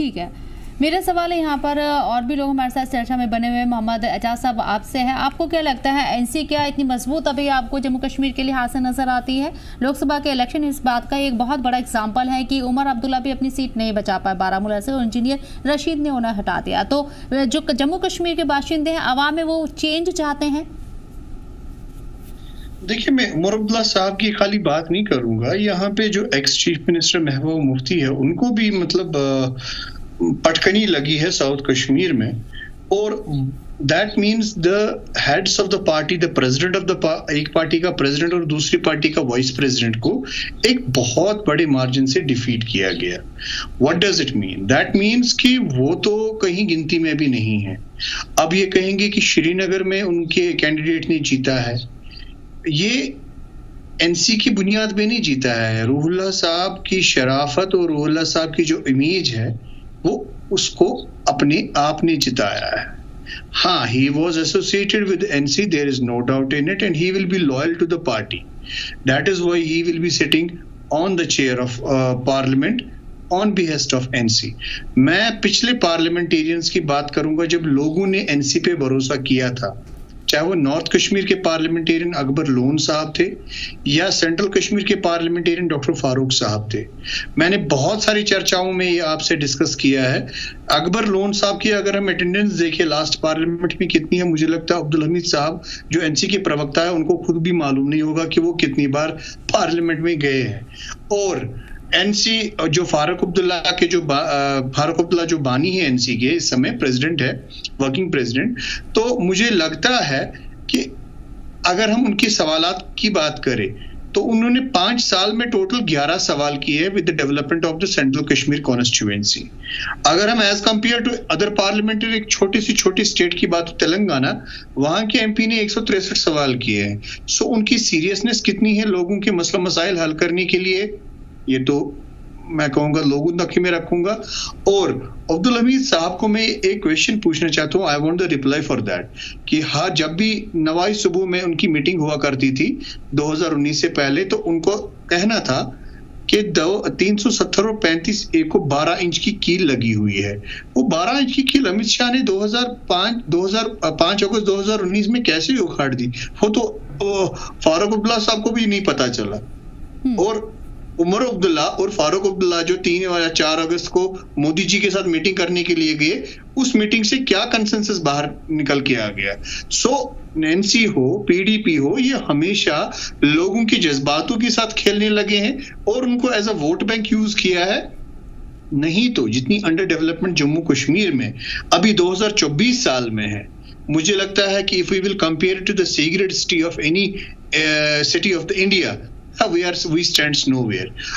ठीक है, मेरा सवाल है यहाँ पर और भी लोग हमारे साथ चर्चा में बने हुए हैं। मोहम्मद एजाज साहब आपसे है, आपको क्या लगता है एनसी क्या इतनी मजबूत अभी आपको जम्मू कश्मीर के लिहाज से नजर आती है? लोकसभा के इलेक्शन इस बात का एक बहुत बड़ा एग्जाम्पल है कि उमर अब्दुल्ला भी अपनी सीट नहीं बचा पाए बारामूला से और इंजीनियर रशीद ने उन्हें हटा दिया। तो जो जम्मू कश्मीर के बाशिंदे हैं, आवाम में वो चेंज चाहते हैं। देखिए, मैं उमर अब्दुल्ला साहब की खाली बात नहीं करूंगा, यहाँ पे जो ex chief minister Mehbooba Mufti है उनको भी मतलब पटकनी लगी है साउथ कश्मीर में। और that means the heads of the party, the president of the एक पार्टी का प्रेसिडेंट और दूसरी पार्टी का वाइस प्रेसिडेंट को एक बहुत बड़े मार्जिन से डिफीट किया गया। What does it mean? That means कि वो तो कहीं गिनती में भी नहीं है। अब ये कहेंगे कि श्रीनगर में उनके कैंडिडेट ने जीता है, ये एनसी की बुनियाद पे नहीं जीता है। रूहुल्लाह साहब की शराफत और रूहुल्लाह साहब की जो इमेज है वो उसको अपने आप ने जिताया है। हाँ, he was associated with NC, there is no doubt in it, and he will be loyal to the party. That is why he will be sitting on the chair of parliament on behest of NC. मैं पिछले parliamentarians की बात करूंगा जब लोगों ने NC पे भरोसा किया था, चाहे वो नॉर्थ कश्मीर के पार्लियामेंटेरियन अकबर लोन साहब थे या सेंट्रल कश्मीर के पार्लियामेंटेरियन डॉक्टर फारूक साहब थे। मैंने बहुत सारी चर्चाओं में ये आपसे डिस्कस किया है। अकबर लोन साहब की अगर हम अटेंडेंस देखें लास्ट पार्लियामेंट में कितनी है, मुझे लगता है अब्दुल हमीद साहब जो एनसी के प्रवक्ता है उनको खुद भी मालूम नहीं होगा कि वो कितनी बार पार्लियामेंट में गए हैं। और एनसी जो फारूक अब्दुल्ला जो बानी है एनसी के, इस समय प्रेसिडेंट है, वर्किंग प्रेसिडेंट, तो मुझे लगता है कि अगर हम उनके सवालात की बात करें तो उन्होंने 5 साल में टोटल 11 सवाल किए with the development of the central Kashmir constituency. अगर हम as compare to other parliamentary एक छोटी स्टेट की बात, तेलंगाना, वहां के एमपी ने 163 सवाल किए हैं। सो उनकी सीरियसनेस कितनी है लोगों के मसला मसाइल हल करने के लिए, ये तो मैं कहूंगा लोगों तक ही में रखूंगा। और अब्दुल हमीद साहब को मैं एक क्वेश्चन पूछना चाहता हूं, I want the reply for that, कि हाँ, जब भी नवाई सुबह में उनकी मीटिंग हुआ करती थी 2019 से पहले, तो उनको कहना था कि 370 और 35 ए को 12 इंच की कील लगी हुई है। वो 12 इंच की कील अमित शाह ने 5 अगस्त 2019 में कैसे उखाड़ दी, वो तो फारूक अब्दुल्ला साहब को भी नहीं पता चला। और उमर अब्दुल्ला और फारूक अब्दुल्ला जो 3 या 4 अगस्त को मोदी जी के साथ मीटिंग करने के लिए गए, उस मीटिंग से क्या कंसेंसस बाहर निकल के आ गया। सो एनसी हो, पीडीपी हो, ये हमेशा लोगों के जज्बातों के साथ खेलने लगे हैं और उनको as a vote bank use किया है। नहीं तो जितनी अंडर डेवलपमेंट जम्मू कश्मीर में अभी 2024 साल में है, मुझे लगता है कि if we will compare to the C grade city of any city of the India, we stands nowhere.